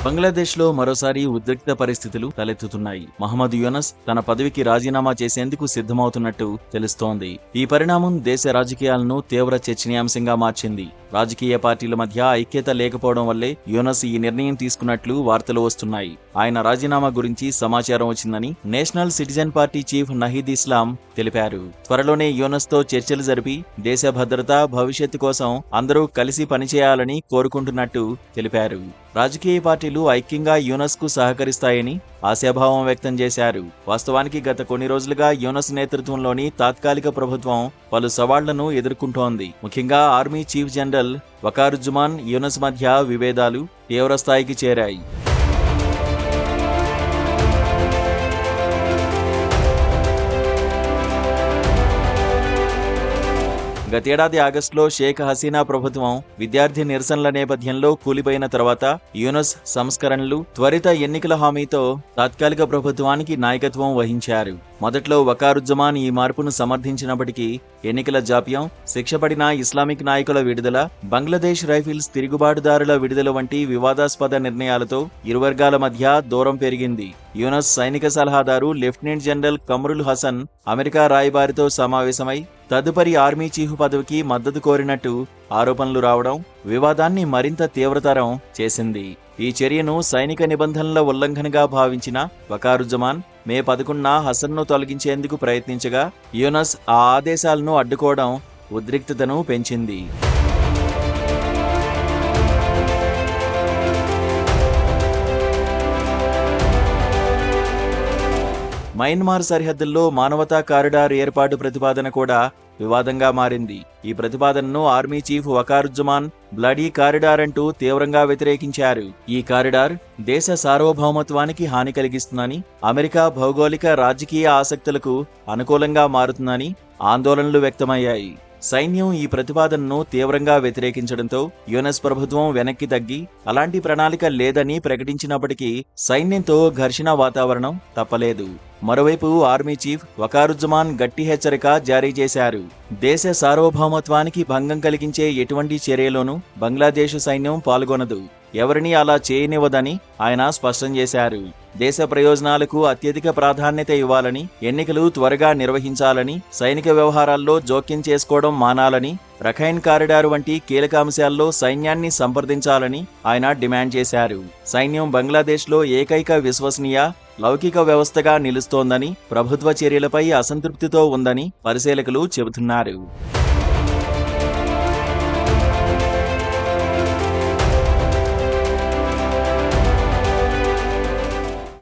బంగ్లాదేశ్లో మరోసారి ఉద్రిక్త పరిస్థితులు తలెత్తుతున్నాయి. మహమ్మద్ యూనస్ తన పదవికి రాజీనామా చేసేందుకు సిద్ధమవుతున్నట్టు తెలుస్తోంది. ఈ పరిణామం దేశ రాజకీయాలను తీవ్ర చర్చనీయాంశంగా మార్చింది. రాజకీయ పార్టీల మధ్య ఐక్యత లేకపోవడం వల్లే యూనస్ ఈ నిర్ణయం తీసుకున్నట్లు వార్తలు వస్తున్నాయి. ఆయన రాజీనామా గురించి సమాచారం వచ్చిందని national citizen party chief Nahid Islam తెలిపారు. త్వరలోనే యూనస్ తో చర్చలు జరిపి దేశ భద్రత, భవిష్యత్తు కోసం అందరూ కలిసి పనిచేయాలని కోరుకుంటున్నట్టు తెలిపారు. రాజకీయ పార్టీలు ఐక్యంగా యూనస్ కు సహకరిస్తాయని ఆశాభావం వ్యక్తం చేశారు. వాస్తవానికి గత కొన్ని రోజులుగా యూనస్ నేతృత్వంలోని తాత్కాలిక ప్రభుత్వం పలు సవాళ్లను ఎదుర్కొంటోంది. ముఖ్యంగా ఆర్మీ చీఫ్ జనరల్ వకారుజ్జమాన్ యూనస్ మధ్య విభేదాలు తీవ్రస్థాయికి చేరాయి. గతేడాది ఆగస్టులో షేక్ హసీనా ప్రభుత్వం విద్యార్థి నిరసనల నేపథ్యంలో కూలిపోయిన తర్వాత యూనస్ సంస్కరణలు, త్వరిత ఎన్నికల హామీతో తాత్కాలిక ప్రభుత్వానికి నాయకత్వం వహించారు. మొదట్లో వకారుజ్జమాన్ ఈ మార్పును సమర్థించినప్పటికీ ఎన్నికల జాప్యం, శిక్షపడిన ఇస్లామిక్ నాయకుల విడుదల, బంగ్లాదేశ్ రైఫిల్స్ తిరుగుబాటుదారుల విడుదల వంటి వివాదాస్పద నిర్ణయాలతో ఇరు వర్గాల మధ్య దూరం పెరిగింది. యూనస్ సైనిక సలహాదారు lieutenant general Kamrul Hasan America రాయబారితో సమావేశమై తదుపరి ఆర్మీ చీఫ్ పదవికి మద్దతు కోరినట్టు ఆరోపణలు రావడం వివాదాన్ని మరింత తీవ్రతరం చేసింది. ఈ చర్యను సైనిక నిబంధనల ఉల్లంఘనగా భావించిన వకారుజ్జమాన్ మే 11న హసన్ను తొలగించేందుకు ప్రయత్నించగా యూనస్ ఆ ఆదేశాలను అడ్డుకోవడం ఉద్రిక్తతను పెంచింది. మయన్మార్ సరిహద్దుల్లో మానవతా కారిడార్ ఏర్పాటు ప్రతిపాదన కూడా వివాదంగా మారింది. ఈ ప్రతిపాదనను ఆర్మీ చీఫ్ వకారుజ్జమాన్ బ్లడీ కారిడార్ అంటూ తీవ్రంగా వ్యతిరేకించారు. ఈ కారిడార్ దేశ సార్వభౌమత్వానికి హాని కలిగిస్తుందని, అమెరికా భౌగోళిక రాజకీయ ఆసక్తులకు అనుకూలంగా మారుతుందని ఆందోళనలు వ్యక్తమయ్యాయి. సైన్యం ఈ ప్రతిపాదనను తీవ్రంగా వ్యతిరేకించడంతో యూనస్ ప్రభుత్వం వెనక్కి తగ్గి అలాంటి ప్రణాళిక లేదని ప్రకటించినప్పటికీ సైన్యంతో ఘర్షణ వాతావరణం తప్పలేదు. మరోవైపు ఆర్మీ చీఫ్ వకారుజ్జమాన్ గట్టి హెచ్చరిక జారీ చేశారు. దేశ సార్వభౌమత్వానికి భంగం కలిగించే ఎటువంటి చర్యలోనూ బంగ్లాదేశ్ సైన్యం పాల్గొనదు, ఎవరినీ అలా చేయనివ్వదని ఆయన స్పష్టం చేశారు. దేశ ప్రయోజనాలకు అత్యధిక ప్రాధాన్యత ఇవ్వాలని, ఎన్నికలు త్వరగా నిర్వహించాలని, సైనిక వ్యవహారాల్లో జోక్యం చేసుకోవడం మానాలని, రఖైన్ కారిడార్ వంటి కీలక అంశాల్లో సైన్యాన్ని సంప్రదించాలని ఆయన డిమాండ్ చేశారు. సైన్యం బంగ్లాదేశ్లో ఏకైక విశ్వసనీయ, లౌకిక వ్యవస్థగా నిలుస్తోందని, ప్రభుత్వ చర్యలపై అసంతృప్తితో ఉందని పరిశీలకులు చెబుతున్నారు.